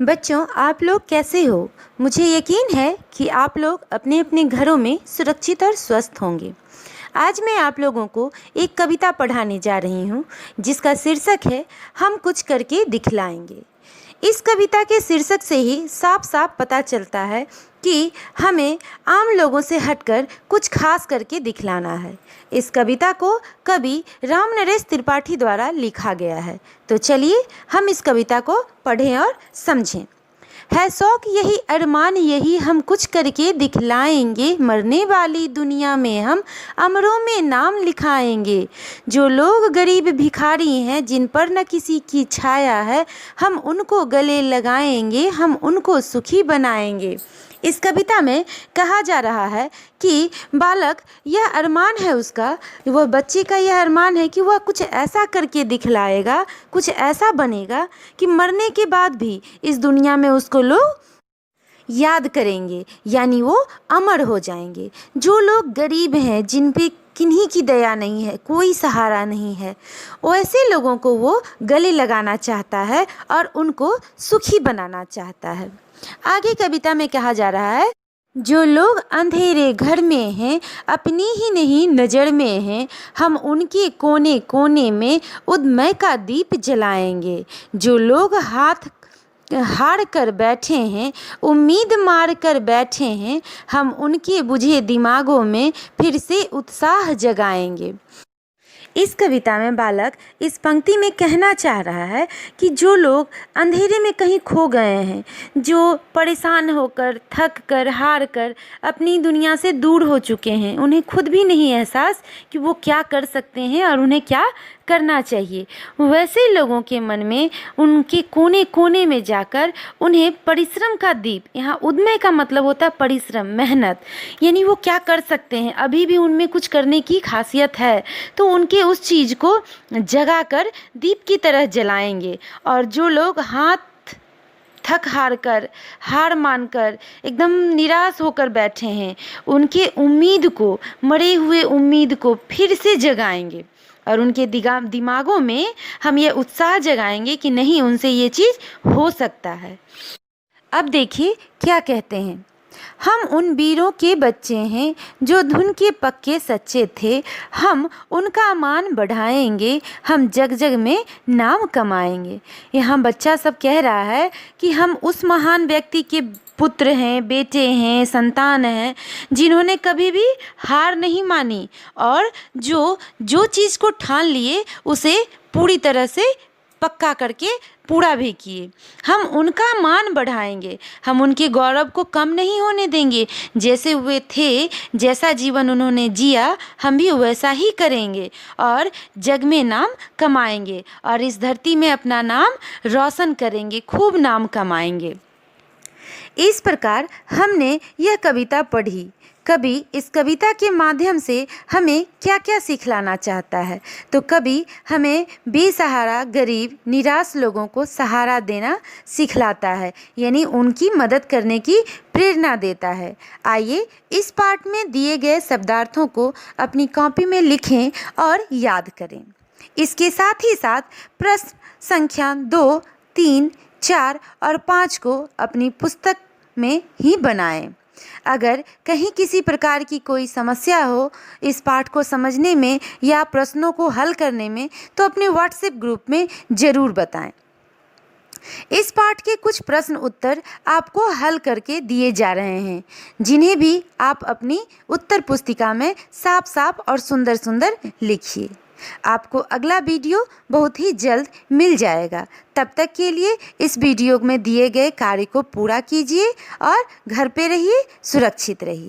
बच्चों, आप लोग कैसे हो? मुझे यकीन है कि आप लोग अपने अपने घरों में सुरक्षित और स्वस्थ होंगे। आज मैं आप लोगों को एक कविता पढ़ाने जा रही हूँ जिसका शीर्षक है हम कुछ करके दिखलाएंगे। इस कविता के शीर्षक से ही साफ साफ पता चलता है कि हमें आम लोगों से हटकर कुछ खास करके दिखलाना है। इस कविता को कवि रामनरेश त्रिपाठी द्वारा लिखा गया है। तो चलिए हम इस कविता को पढ़ें और समझें। है शौक यही अरमान यही हम कुछ करके दिखलाएंगे, मरने वाली दुनिया में हम अमरों में नाम लिखाएंगे। जो लोग गरीब भिखारी हैं जिन पर न किसी की छाया है, हम उनको गले लगाएंगे, हम उनको सुखी बनाएंगे। इस कविता में कहा जा रहा है कि बालक यह अरमान है उसका, वह बच्चे का यह अरमान है कि वह कुछ ऐसा करके दिखलाएगा, कुछ ऐसा बनेगा कि मरने के बाद भी इस दुनिया में उसको लोग याद करेंगे, यानी वो अमर हो जाएंगे। जो लोग गरीब हैं, जिन पे किन्हीं की दया नहीं है, कोई सहारा नहीं है, वैसे लोगों को वो गले लगाना चाहता है और उनको सुखी बनाना चाहता है। आगे कविता में कहा जा रहा है, जो लोग अंधेरे घर में हैं, अपनी ही नहीं नज़र में हैं, हम उनके कोने कोने में उद्यम का दीप जलाएंगे। जो लोग हार कर बैठे हैं, उम्मीद मार कर बैठे हैं, हम उनके बुझे दिमागों में फिर से उत्साह जगाएंगे। इस कविता में बालक इस पंक्ति में कहना चाह रहा है कि जो लोग अंधेरे में कहीं खो गए हैं, जो परेशान होकर, थक कर, हार कर अपनी दुनिया से दूर हो चुके हैं, उन्हें खुद भी नहीं एहसास कि वो क्या कर सकते हैं और उन्हें क्या करना चाहिए, वैसे लोगों के मन में उनके कोने कोने में जाकर उन्हें परिश्रम का दीप, यहाँ उद्यम का मतलब होता है परिश्रम, मेहनत, यानी वो क्या कर सकते हैं, अभी भी उनमें कुछ करने की खासियत है, तो उनके उस चीज़ को जगा कर दीप की तरह जलाएंगे। और जो लोग थक हार कर, हार मानकर एकदम निराश होकर बैठे हैं, उनके उम्मीद को, मरे हुए उम्मीद को फिर से जगाएंगे और उनके दिमागों में हम ये उत्साह जगाएंगे कि नहीं, उनसे ये चीज़ हो सकता है। अब देखिए क्या कहते हैं, हम उन वीरों के बच्चे हैं जो धुन के पक्के सच्चे थे, हम उनका मान बढ़ाएंगे, हम जग जग में नाम कमाएंगे। यहाँ बच्चा सब कह रहा है कि हम उस महान व्यक्ति के पुत्र हैं, बेटे हैं, संतान हैं, जिन्होंने कभी भी हार नहीं मानी और जो चीज़ को ठान लिए उसे पूरी तरह से पक्का करके पूरा भी किए। हम उनका मान बढ़ाएंगे, हम उनके गौरव को कम नहीं होने देंगे। जैसे वे थे, जैसा जीवन उन्होंने जिया, हम भी वैसा ही करेंगे और जग में नाम कमाएंगे और इस धरती में अपना नाम रोशन करेंगे, खूब नाम कमाएंगे। इस प्रकार हमने यह कविता पढ़ी। कवि इस कविता के माध्यम से हमें क्या क्या सिखलाना चाहता है? तो कवि हमें बेसहारा, गरीब, निराश लोगों को सहारा देना सिखलाता है, यानी उनकी मदद करने की प्रेरणा देता है। आइए इस पाठ में दिए गए शब्दार्थों को अपनी कॉपी में लिखें और याद करें। इसके साथ ही साथ प्रश्न संख्या 2, 3, 4 और 5 को अपनी पुस्तक में ही बनाएं। अगर कहीं किसी प्रकार की कोई समस्या हो इस पाठ को समझने में या प्रश्नों को हल करने में, तो अपने व्हाट्सएप ग्रुप में ज़रूर बताएं। इस पाठ के कुछ प्रश्न उत्तर आपको हल करके दिए जा रहे हैं, जिन्हें भी आप अपनी उत्तर पुस्तिका में साफ साफ और सुंदर सुंदर लिखिए। आपको अगला वीडियो बहुत ही जल्द मिल जाएगा। तब तक के लिए इस वीडियो में दिए गए कार्य को पूरा कीजिए और घर पे रहिए, सुरक्षित रहिए।